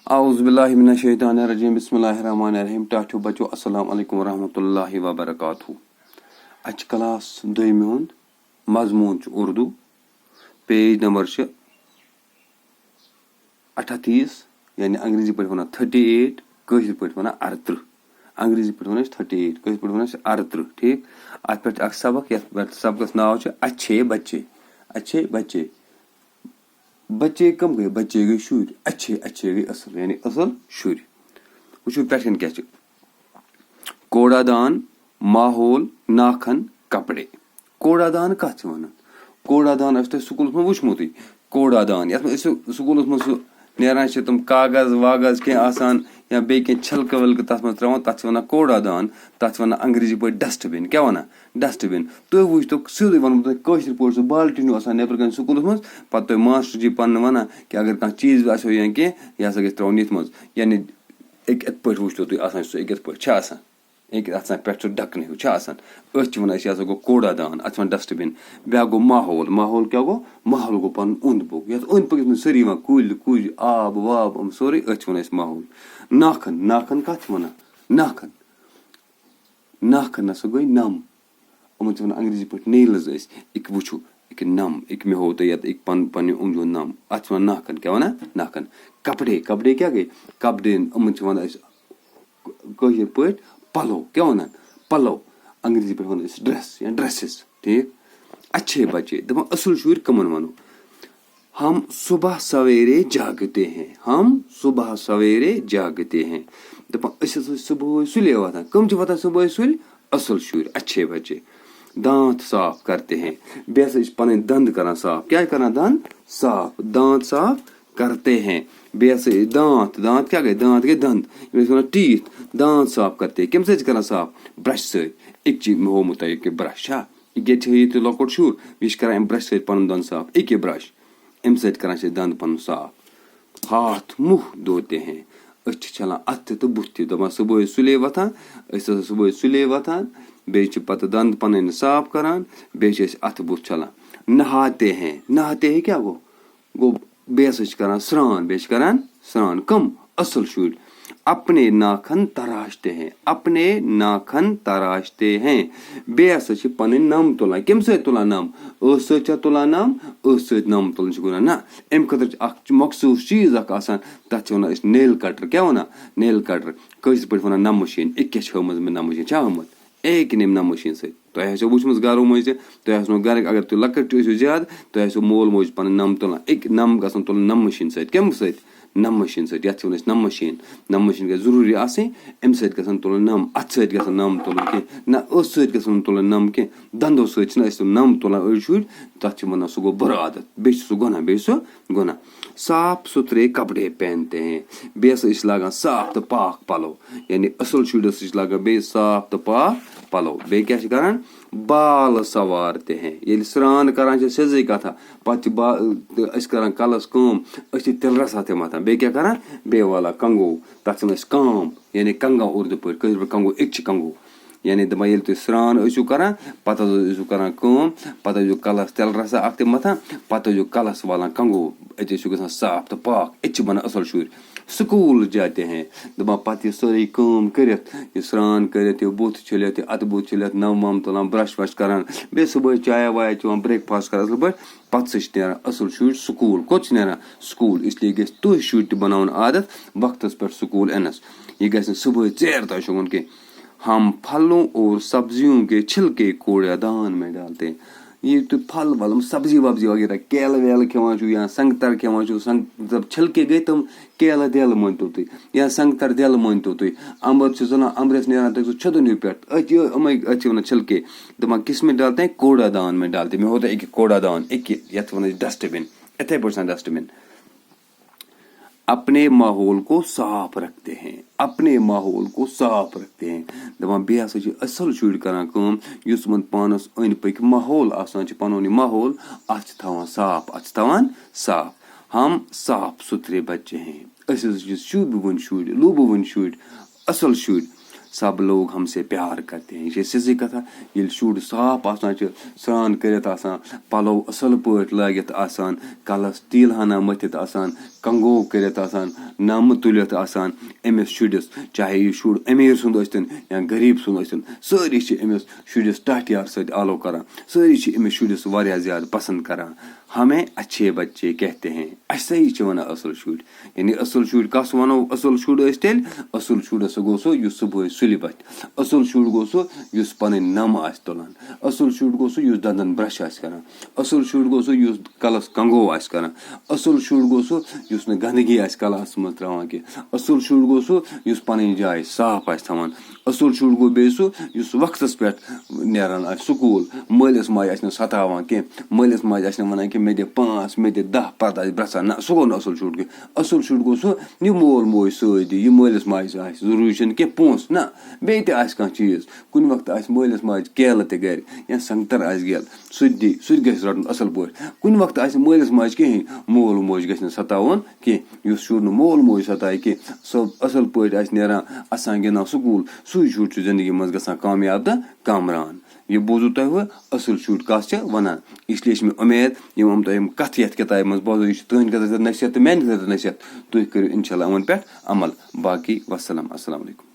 आउज़ बिल्लाहि मिनश शैतानिर रजीम बिस्मिल्लाहिर्रहमानिर रहीम टाठियो बच्चो अस्सलाम वालेकुम रहमतुल्लाहि व बरकातहू। अच्छ क्लास 2 हुंद मजमून उर्दू पेज नंबर 38 यानी अंग्रेजी पे वन 38 कशिर पे वन 38 अंग्रेजी पे वन 38 कशिर पे वन 38 ठीक। अत पे सबक ये सबक नाव अच्छे बच्चे। अच्छे बच्चे बच्चे कम गए बच्चे गए शुर अच्छे अच्छे गए असल यानी असल शुर। वो पेन क्या कूड़ादान माहौल नाखन कपड़े। कूड़ादान कत वन कूड़ादान स्कूल में वुचमुत कूड़ादान ये स्कूल में नेरान तम कागज वागज कह या बे छलक वलक तथ मज त्रावान तथ वन कूड़ादान तथ वन अंग्रेजी पे डस्टबिन क्या वन डस्टबिन। तुम वो सीधे वन कशर पे बाल्टीन नबर कन स्कूल मज पे मास्टर जी पन वन कि अगर कह चीज आो या कह यह हसा गो त्रावन ये मज यानी एक पे वो तुम एक पे एक पे ढकन हूँ वन यह गो कूड़ादान अत वन डस्टबिन। ब्या गो माहौल माहौल क्या गो माहौल गो पन अंद पक ये अंद पक सारी कुल कुज आब वाब सोरे वन माहौल। नाखन नाखन कत वन नाखन नाखन हसा गई नम यमन वन अंग्रेजी पे नेल्स एक वो एक नम एक मे हो तो एक पन पन उंगलियों नम अत वन नाखन क्या वन नाखन। कपड़े कपड़े क्या गए कपड़े यमन वन कशर पे पलो क्या वन पलो अंग्रेजी पे वन ड्रेस या ड्रेसेस ठीक। अच्छे बच्चे दपा असल शुर कमन वनो हम सुबह सवेरे जागते हैं हम सुबह सवेरे जागते हैं दपा सुबह सुले वाता कम वाता सुबह सुल असल शुर अच्छे बच्चे। दांत साफ करते हैं बेस पन दंद कर साफ क्या करना दंद साफ दांत साफ करते हैं बेस दांत दांत क्या गए दांत गए दंद टीथ दांत साफ करते हैं कम कर साफ ब्रश से एक चीज होमुत ब्रश ये लकोट शुर यह कर ब्रश से पन दंद साफ एक ब्रश अम कर दंद पन साफ। हाथ मुंह धोते हैं छलान अथ तो बुथ दपान सुबह सुले वथान सुबह सुले वथान बे पत दंद पन साफ करान बे अथ बुथ छलान। नहाते हैं क्या गो बेस करान स्नान बेस करान स्नान कम असल शुर। अपने नाखन तराशते हैं अपने नाखन तराशते हैं बेस पन नम तुलान कम तुलान नम तुलान नम नम तुलन ना अम खतर मखसूस चीज तथ वन नेल कटर क्या वन नेल कटर कस पे वन नम मशीन एक हमें नम मशीन हमुत एक नम नम मशीन सो वुचम गरो मज तुम गर अगर तुम लकट ज्यादा तुम मोल मोज पन नम तुलान एक नम ग तुलन नम मशीन कम नम मशीन ये नम मशीन गई जरूरी अम तुलन नम अथ नम तुलन कह ना तुलन नम कह दंदों नम तुलान शुर तथ वन सह गो बुर आदत बे सह गुना। साफ सुथरे कपड़े पहनते हैं बेस लागान साफ तो पाक पलो यानी असल शुरस लागान बे साफ तो पाक पलो बे क्या करान बाल सवारते हैं ये स्नान करान सेजे कथा पे कलस कम तिल रसा मथान बे क्या करान बे वाला कंगो तथ काम यानी कंगा उर्दू पे कंगो एक कंगो यानी दपा ये तुम स्नान करान पे करान पे कलस तिल रसा अख मथान पे कलस वालान कंगो गसान साफ तो पाक ये बना असल शुर। स्कूल जाते हैं दपा पे सारी काम कर स्नान कर बुथ छलित अत बुथ छलित नम वम तुलान ब्रश वश करान बे सुबह चाय वाय चवान ब्रेकफास्ट कर असल पे पे असल शुर स्कूल कोत ना स्कूल इसलिए गि तुह शुर बनावन आदत वक्त पे स्कूल अनस यह ग सुबह चेर तक शुगन के। हम फलों और सब्जियों के छिलके कूड़ेदान में डालते हैं ये तो फल वल सब्जी वब्जी वगैरह केल वेल खेवान या संगतर खेवान जब छिलके गए तुम केल दिल मनो तुम या संगतर दिल मनो तुम अम्बर जना अम्बरस नेरान तक छदन पे वन छिलके दपा किस में डालते हैं कूड़ादान में डालते में होता है एक कूड़ादान एक ये वन डस्टबिन इथे पे डस्टबिन। अपने माहौल को साफ रखते हैं अपने माहौल को साफ रखते हैं दपा बे असल शुर करान पानस अंद पक माहौल पन माहौल अथान साफ। हम साफ सुथरे बच्चे हैं शुभ शुर लुब शुर असल शुर सब लोग हमसे प्यार करते हैं ये सिजी कथा ये शुर साफ स्नान कर पलो असल पे लगित कलस तील हना मथित کنگو کٔرِتھ آسان نامہٕ تُلِتھ آسان أمِس شُرِس, چاہے یہِ شُر أمیٖر سُنٛد ٲسۍتن یا غریٖب سُنٛد ٲسۍتن, سٲری چھِ أمِس شُرِس ٹاٹھیار سۭتۍ آلو کران, سٲری چھِ أمِس شُرِس واریاہ زیادٕ پسنٛد کران. ہمیں اچھے بچے کہتے ہیں, اَسہِ سٲری چھِ وَنان اَصٕل شُرۍ. یعنی اَصٕل شُرۍ کَس وَنو اَصٕل شُر ٲسۍ تیٚلہِ؟ اَصٕل شُر ہسا گوٚو سُہ یُس صبحٲے سُلہِ وَتھِ, اَصٕل شُر گوٚو سُہ یُس پَنٕنۍ نَم آسہِ تُلان, اَصٕل شُر گوٚو سُہ یُس دَنٛدن برش آسہِ کران, اَصٕل شُر گوٚو سُہ یُس کَلس کنگو آسہِ کران, اَصٕل شُر گوٚو سُہ یُس نہٕ گنٛدگی آسہِ کَلس منٛز تراوان کینٛہہ, اَصٕل شُر گوٚو سُہ یُس پَنٕنۍ جاے صاف آسہِ تھاوان, اَصٕل شُر گوٚو بیٚیہِ سُہ یُس وقتس پٮ۪ٹھ نیران آسہِ سکوٗل, مٲلِس ماجہِ آسہِ نہٕ ستاوان کینٛہہ, مٲلِس ماجہِ آسہِ نہٕ وَنان کہِ مےٚ دِ 5 مےٚ دِ 10 پَتہٕ آسہِ برٛژھان, نہ سُہ گوٚو نہٕ اَصٕل شُر کینٛہہ. اَصٕل شُر گوٚو سُہ یہِ مول موج سۭتۍ دی, یہِ مٲلِس ماجہِ آسہِ ضروٗری چھُنہٕ کینٛہہ پونٛسہٕ, نہ بیٚیہِ تہِ آسہِ کانٛہہ چیٖز, کُنہِ وقتہٕ آسہِ مٲلِس ماجہِ کیلہٕ تہِ گرِ یا سنٛگتر آسہِ گٮ۪ل سُہ تہِ دی, سُہ تہِ گژھِ رَٹُن اَصٕل پٲٹھۍ. کُنہِ وقتہٕ آسہِ مٲلِس ماجہِ کِہینۍ, مول موج گژھِ نہٕ ستاوُن کینٛہہ. یُس شُر نہٕ مول موج ستایہِ کینٛہہ, سُہ اَصٕل پٲٹھۍ آسہِ نیران اَسان گِنٛدان سکوٗل, سُے شُر چھُ زندگی منٛز گژھان کامیاب تہٕ کامران. یہِ بوٗزوٕ تۄہہِ وۄنۍ اَصٕل شُر کَس چھِ وَنان. اِسلیے چھِ مےٚ اُمید یِم تۄہہِ یِم کَتھٕ یَتھ کِتابہِ منٛز بوزو, یہِ چھِ تُہٕنٛدِ خٲطرٕ تہِ نصیحت تہٕ میٛانہِ خٲطرٕ نصیحت. تُہۍ کٔرِو اِنشاء اللہ یِمن پٮ۪ٹھ عمل. باقٕے وَسلام, اَسلام علیکُم.